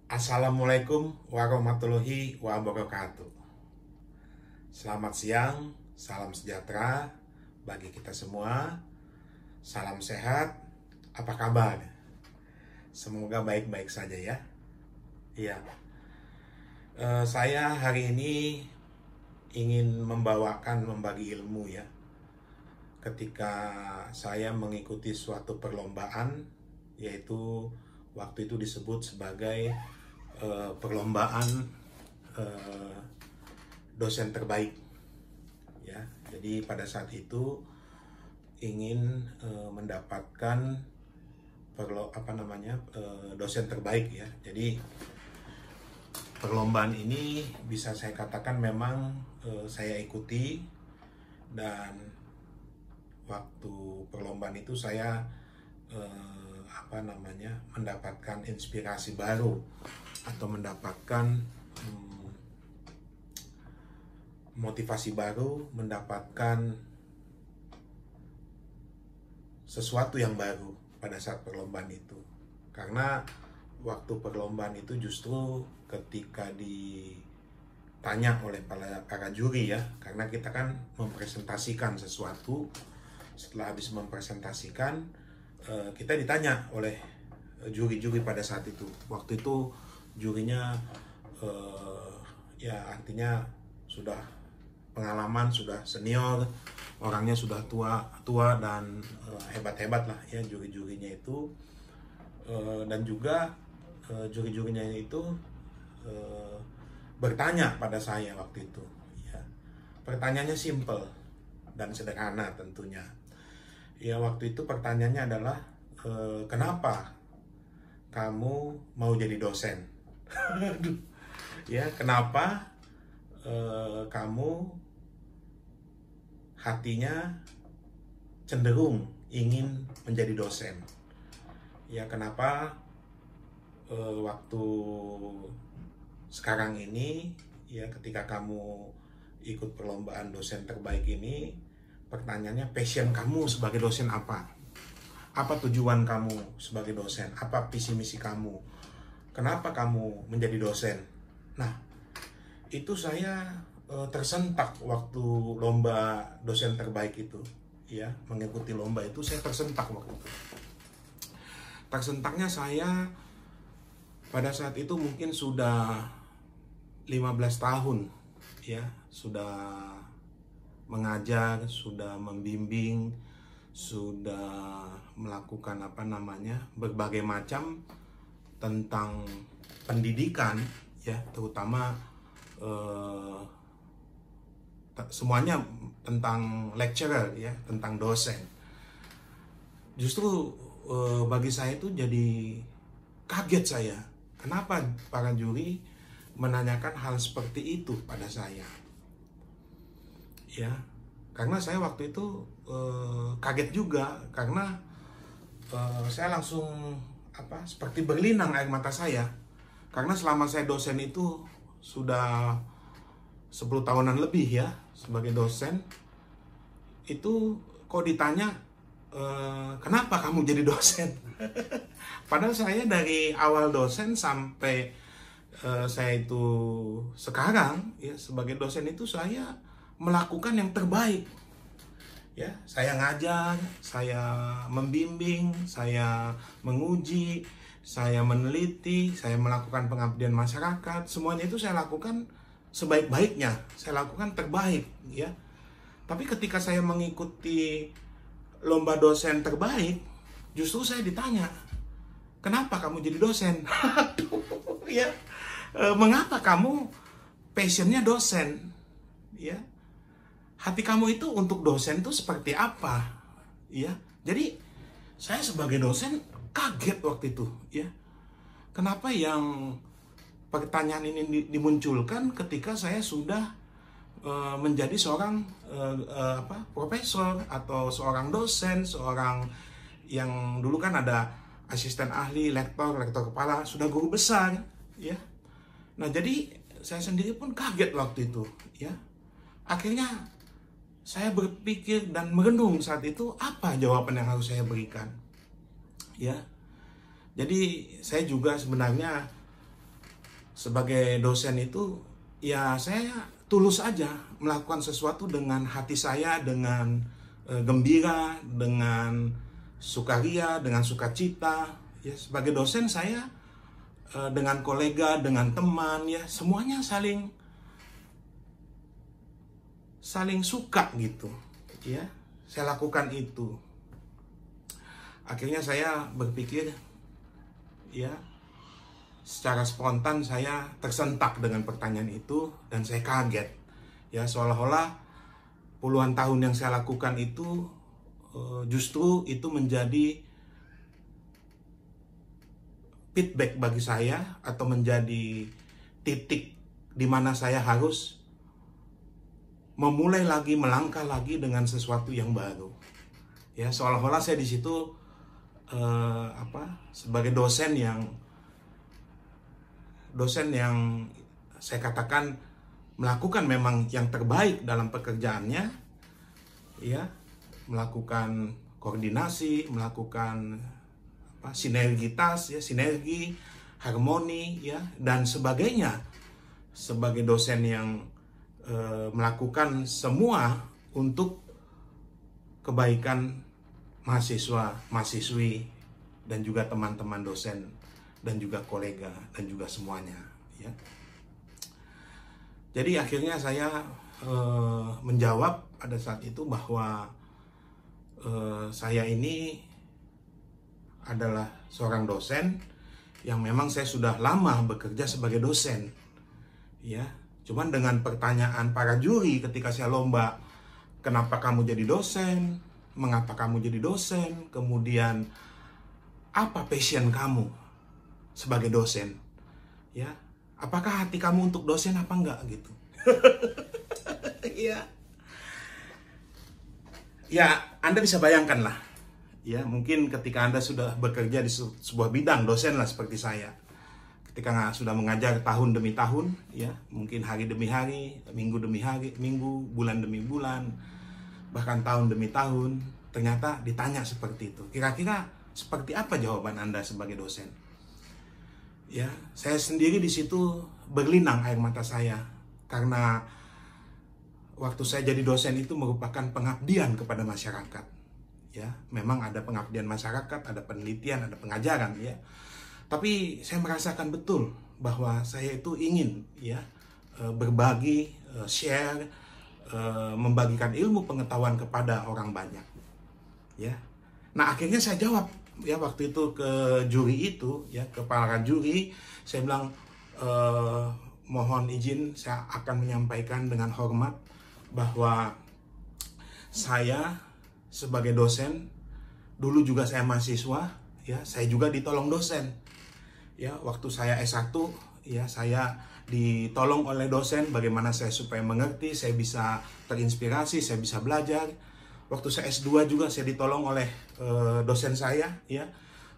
Assalamualaikum warahmatullahi wabarakatuh. Selamat siang, salam sejahtera bagi kita semua. Salam sehat, apa kabar? Semoga baik-baik saja ya. Iya, saya hari ini ingin membagi ilmu ya. Ketika saya mengikuti suatu perlombaan, yaitu waktu itu disebut sebagai perlombaan dosen terbaik ya. Jadi pada saat itu ingin mendapatkan dosen terbaik ya. Jadi perlombaan ini bisa saya katakan memang saya ikuti, dan waktu perlombaan itu saya mendapatkan inspirasi baru atau mendapatkan motivasi baru, mendapatkan sesuatu yang baru pada saat perlombaan itu. Karena waktu perlombaan itu justru ketika ditanya oleh para juri ya, karena kita kan mempresentasikan sesuatu. Setelah habis mempresentasikan, kita ditanya oleh juri-juri pada saat itu. Waktu itu jurinya ya artinya sudah pengalaman, sudah senior, orangnya sudah tua dan hebat-hebat lah ya juri-jurinya itu. Dan juga juri-jurinya itu bertanya pada saya waktu itu ya. Pertanyaannya simple dan sederhana tentunya ya. Waktu itu pertanyaannya adalah kenapa kamu mau jadi dosen? Ya, kenapa kamu hatinya cenderung ingin menjadi dosen? Ya, kenapa waktu sekarang ini ya, ketika kamu ikut perlombaan dosen terbaik ini, pertanyaannya passion kamu sebagai dosen apa? Apa tujuan kamu sebagai dosen? Apa visi misi kamu? Kenapa kamu menjadi dosen? Nah, itu saya tersentak waktu lomba dosen terbaik itu ya, mengikuti lomba itu saya tersentak waktu itu. Tersentaknya saya pada saat itu mungkin sudah 15 tahun ya, sudah mengajar, sudah membimbing, sudah melakukan berbagai macam tentang pendidikan ya, terutama semuanya tentang lecturer ya, tentang dosen. Justru bagi saya itu jadi kaget saya, kenapa para juri menanyakan hal seperti itu pada saya ya. Karena saya waktu itu kaget juga, karena saya langsung seperti berlinang air mata saya. Karena selama saya dosen itu sudah 10 tahunan lebih ya sebagai dosen, itu kok ditanya kenapa kamu jadi dosen? Padahal saya dari awal dosen sampai saya itu sekarang ya sebagai dosen itu saya melakukan yang terbaik ya. Saya ngajar, saya membimbing, saya menguji, saya meneliti, saya melakukan pengabdian masyarakat. Semuanya itu saya lakukan sebaik-baiknya, saya lakukan terbaik ya. Tapi ketika saya mengikuti lomba dosen terbaik, justru saya ditanya, kenapa kamu jadi dosen? Ya, mengapa kamu passionnya dosen? Ya, hati kamu itu untuk dosen itu seperti apa? Ya, jadi saya sebagai dosen kaget waktu itu ya. Kenapa yang pertanyaan ini dimunculkan ketika saya sudah menjadi seorang profesor atau seorang dosen, seorang yang dulu kan ada asisten ahli, lektor kepala, sudah guru besar ya. Nah, jadi saya sendiri pun kaget waktu itu ya. Akhirnya saya berpikir dan merenung saat itu, apa jawaban yang harus saya berikan ya. Jadi saya juga sebenarnya sebagai dosen itu ya saya tulus aja melakukan sesuatu dengan hati saya, dengan gembira, dengan sukaria, dengan sukacita. Ya, sebagai dosen saya dengan kolega, dengan teman, ya semuanya saling suka gitu. Ya, saya lakukan itu. Akhirnya saya berpikir, ya secara spontan saya tersentak dengan pertanyaan itu dan saya kaget. Ya, seolah-olah puluhan tahun yang saya lakukan itu justru itu menjadi feedback bagi saya atau menjadi titik di mana saya harus memulai lagi, melangkah lagi dengan sesuatu yang baru. Ya, seolah-olah saya di situ sebagai dosen yang saya katakan melakukan memang yang terbaik dalam pekerjaannya, ya, melakukan koordinasi, melakukan sinergitas, ya, sinergi, harmoni, ya, dan sebagainya. Sebagai dosen yang melakukan semua untuk kebaikan mahasiswa, mahasiswi, dan juga teman-teman dosen, dan juga kolega, dan juga semuanya. Ya. Jadi akhirnya saya menjawab pada saat itu bahwa saya ini adalah seorang dosen yang memang saya sudah lama bekerja sebagai dosen. Ya, cuman dengan pertanyaan para juri ketika saya lomba, kenapa kamu jadi dosen? Mengapa kamu jadi dosen? Kemudian apa passion kamu sebagai dosen? Ya, apakah hati kamu untuk dosen apa enggak gitu? Ya. Ya, Anda bisa bayangkan lah. Ya, mungkin ketika Anda sudah bekerja di sebuah bidang dosen lah seperti saya. Ketika sudah mengajar tahun demi tahun, ya, mungkin hari demi hari, minggu demi hari, minggu, bulan demi bulan, bahkan tahun demi tahun, ternyata ditanya seperti itu. Kira-kira seperti apa jawaban Anda sebagai dosen? Ya, saya sendiri di situ berlinang air mata saya karena waktu saya jadi dosen itu merupakan pengabdian kepada masyarakat. Ya, memang ada pengabdian masyarakat, ada penelitian, ada pengajaran, ya. Tapi saya merasakan betul bahwa saya itu ingin, ya, berbagi, share, membagikan ilmu pengetahuan kepada orang banyak. Ya. Nah, akhirnya saya jawab, ya, waktu itu ke juri itu, ya, ke para juri, saya bilang, mohon izin saya akan menyampaikan dengan hormat bahwa saya sebagai dosen, dulu juga saya mahasiswa, ya, saya juga ditolong dosen. Ya, waktu saya S1, ya, saya ditolong oleh dosen bagaimana saya supaya mengerti, saya bisa terinspirasi, saya bisa belajar. Waktu saya S2 juga saya ditolong oleh dosen saya, ya.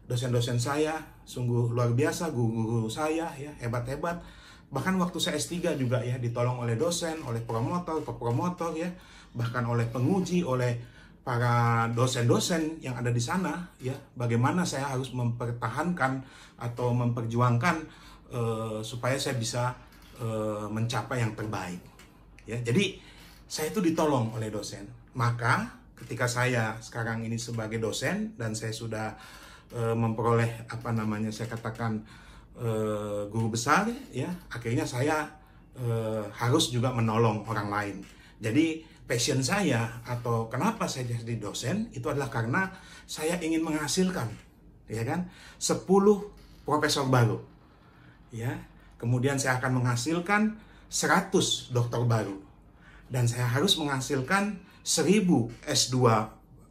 Dosen-dosen saya sungguh luar biasa, guru-guru saya, ya, hebat-hebat. Bahkan waktu saya S3 juga, ya, ditolong oleh dosen, oleh promotor, ya, bahkan oleh penguji, oleh para dosen-dosen yang ada di sana, ya, bagaimana saya harus mempertahankan atau memperjuangkan supaya saya bisa mencapai yang terbaik. Ya, jadi saya itu ditolong oleh dosen. Maka ketika saya sekarang ini sebagai dosen dan saya sudah memperoleh saya katakan guru besar, ya, akhirnya saya harus juga menolong orang lain. Jadi passion saya atau kenapa saya jadi dosen itu adalah karena saya ingin menghasilkan, ya kan, 10 profesor baru, ya. Kemudian saya akan menghasilkan 100 dokter baru dan saya harus menghasilkan 1000 S2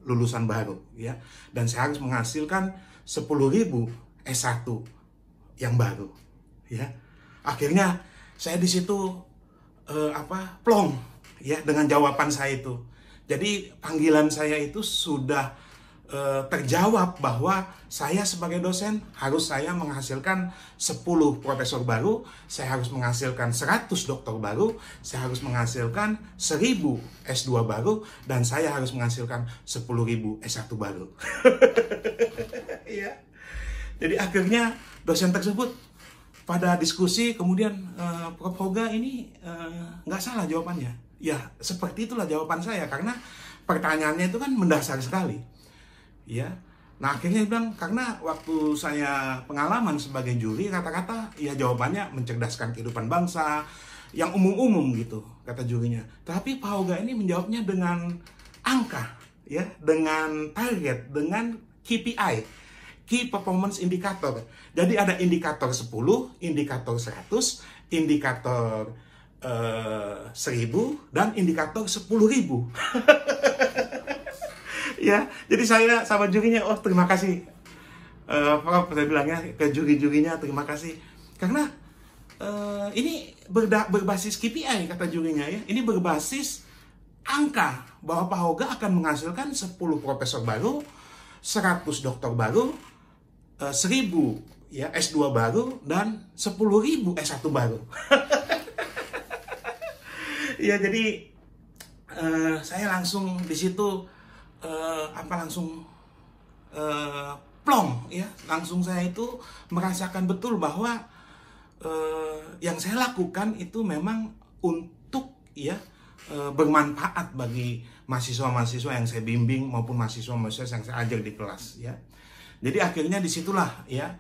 lulusan baru, ya. Dan saya harus menghasilkan 10.000 S1 yang baru, ya. Akhirnya saya di situ plong, ya, dengan jawaban saya itu. Jadi panggilan saya itu sudah terjawab bahwa saya sebagai dosen harus saya menghasilkan 10 profesor baru, saya harus menghasilkan 100 dokter baru, saya harus menghasilkan 1000 S2 baru, dan saya harus menghasilkan 10.000 S1 baru. Ya. Jadi akhirnya dosen tersebut pada diskusi kemudian Prof. Hoga ini nggak salah jawabannya. Ya seperti itulah jawaban saya, karena pertanyaannya itu kan mendasar sekali. Ya, nah akhirnya dia bilang, karena waktu saya pengalaman sebagai juri, kata-kata ya jawabannya mencerdaskan kehidupan bangsa, yang umum-umum gitu kata jurinya. Tapi Pak Hoga ini menjawabnya dengan angka, ya, dengan target, dengan KPI, Key Performance Indicator. Jadi ada indikator 10, indikator 100, indikator 1000, dan indikator 10.000. Ya, jadi saya sama jurinya, oh terima kasih, Prof, saya bilangnya ke juri-jurinya, terima kasih, karena ini berbasis KPI kata jurinya, ya, ini berbasis angka bahwa Pak Hoga akan menghasilkan 10 profesor baru, 100 doktor baru, 1000 ya S2 baru, dan 10.000 S1 baru. Ya, jadi saya langsung di situ langsung plong, ya, langsung saya itu merasakan betul bahwa yang saya lakukan itu memang untuk, ya, bermanfaat bagi mahasiswa-mahasiswa yang saya bimbing maupun mahasiswa-mahasiswa yang saya ajar di kelas, ya. Jadi akhirnya disitulah, ya,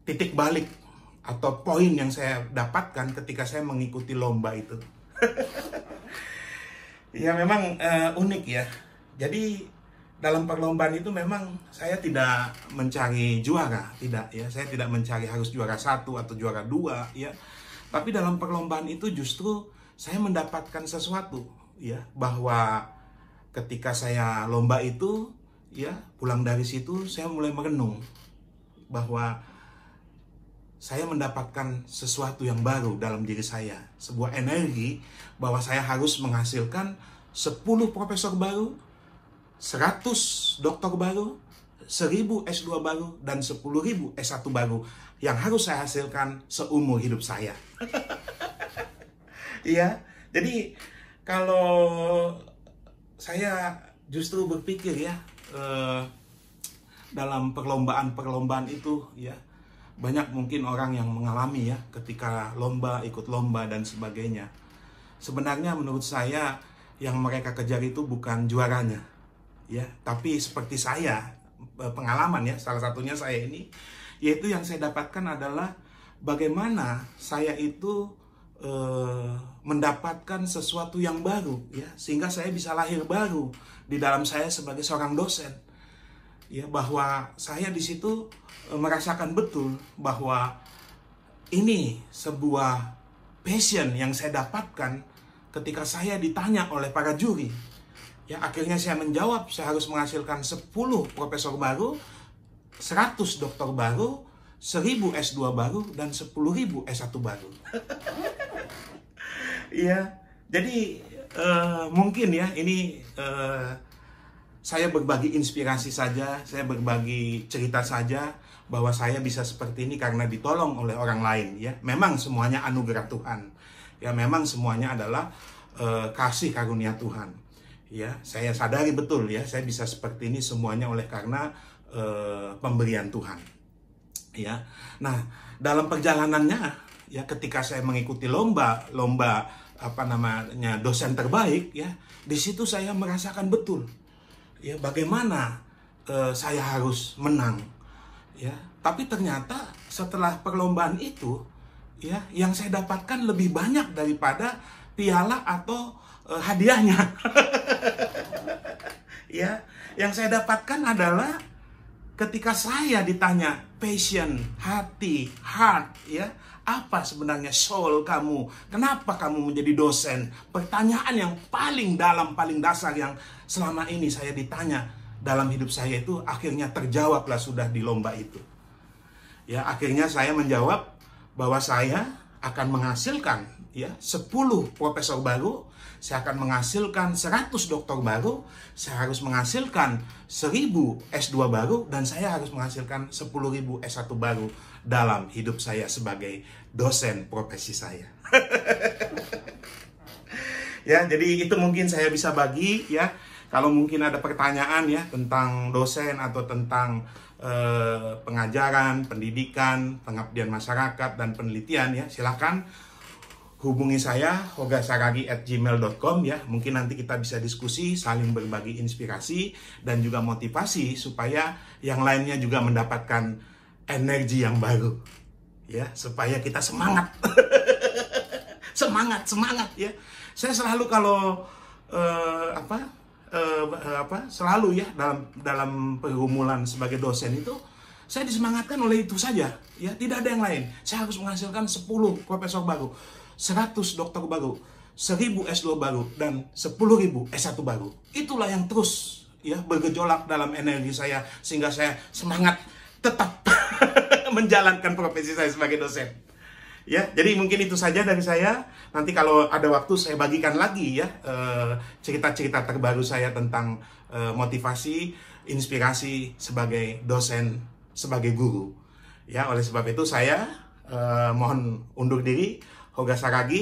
titik balik atau poin yang saya dapatkan ketika saya mengikuti lomba itu. Ya memang unik, ya. Jadi dalam perlombaan itu memang saya tidak mencari juara, tidak, ya. Saya tidak mencari harus juara 1 atau juara 2, ya. Tapi dalam perlombaan itu justru saya mendapatkan sesuatu, ya, bahwa ketika saya lomba itu, ya, pulang dari situ saya mulai merenung bahwa saya mendapatkan sesuatu yang baru dalam diri saya, sebuah energi bahwa saya harus menghasilkan 10 profesor baru, 100 doktor baru, 1000 S2 baru, dan 10.000 S1 baru yang harus saya hasilkan seumur hidup saya. Iya, jadi kalau saya justru berpikir, ya, dalam perlombaan-perlombaan itu, ya, banyak mungkin orang yang mengalami, ya, ketika lomba, ikut lomba dan sebagainya. Sebenarnya menurut saya yang mereka kejar itu bukan juaranya, ya, tapi seperti saya, pengalaman, ya, salah satunya saya ini, yaitu yang saya dapatkan adalah bagaimana saya itu mendapatkan sesuatu yang baru, ya, sehingga saya bisa lahir baru di dalam saya sebagai seorang dosen, ya, bahwa saya di situ merasakan betul bahwa ini sebuah passion yang saya dapatkan ketika saya ditanya oleh para juri. Ya, akhirnya saya menjawab, saya harus menghasilkan 10 profesor baru, 100 doktor baru, 1000 S2 baru, dan 10.000 S1 baru. Iya, jadi mungkin, ya, ini saya berbagi inspirasi saja, saya berbagi cerita saja bahwa saya bisa seperti ini karena ditolong oleh orang lain, ya. Memang semuanya anugerah Tuhan. Ya, memang semuanya adalah kasih karunia Tuhan. Ya, saya sadari betul, ya, saya bisa seperti ini semuanya oleh karena pemberian Tuhan. Ya. Nah, dalam perjalanannya, ya, ketika saya mengikuti lomba dosen terbaik, ya, di situ saya merasakan betul, ya, bagaimana saya harus menang, ya. Tapi ternyata setelah perlombaan itu, ya, yang saya dapatkan lebih banyak daripada piala atau hadiahnya. Ya, yang saya dapatkan adalah ketika saya ditanya passion, hati, heart, ya, apa sebenarnya soul kamu? Kenapa kamu menjadi dosen? Pertanyaan yang paling dalam, paling dasar yang selama ini saya ditanya dalam hidup saya itu akhirnya terjawablah sudah di lomba itu. Ya, akhirnya saya menjawab bahwa saya akan menghasilkan, ya, 10 profesor baru, saya akan menghasilkan 100 doktor baru, saya harus menghasilkan 1000 S2 baru, dan saya harus menghasilkan 10.000 S1 baru dalam hidup saya sebagai dosen profesi saya. Ya, jadi itu mungkin saya bisa bagi, ya. Kalau mungkin ada pertanyaan, ya, tentang dosen atau tentang pengajaran, pendidikan, pengabdian masyarakat, dan penelitian ya, silakan hubungi saya hogasaragi@gmail.com ya. Mungkin nanti kita bisa diskusi, saling berbagi inspirasi dan juga motivasi supaya yang lainnya juga mendapatkan energi yang baru ya, supaya kita semangat. semangat ya. Saya selalu kalau selalu ya dalam pergumulan sebagai dosen itu saya disemangatkan oleh itu saja ya, tidak ada yang lain. Saya harus menghasilkan 10 profesor baru, 100 dokter baru, 1000 S2 baru, dan 10.000 S1 baru. Itulah yang terus ya bergejolak dalam energi saya, sehingga saya semangat tetap menjalankan profesi saya sebagai dosen. Ya, jadi mungkin itu saja dari saya. Nanti kalau ada waktu saya bagikan lagi ya cerita-cerita terbaru saya tentang motivasi, inspirasi sebagai dosen, sebagai guru. Ya, oleh sebab itu saya mohon undur diri. Hogasaragi.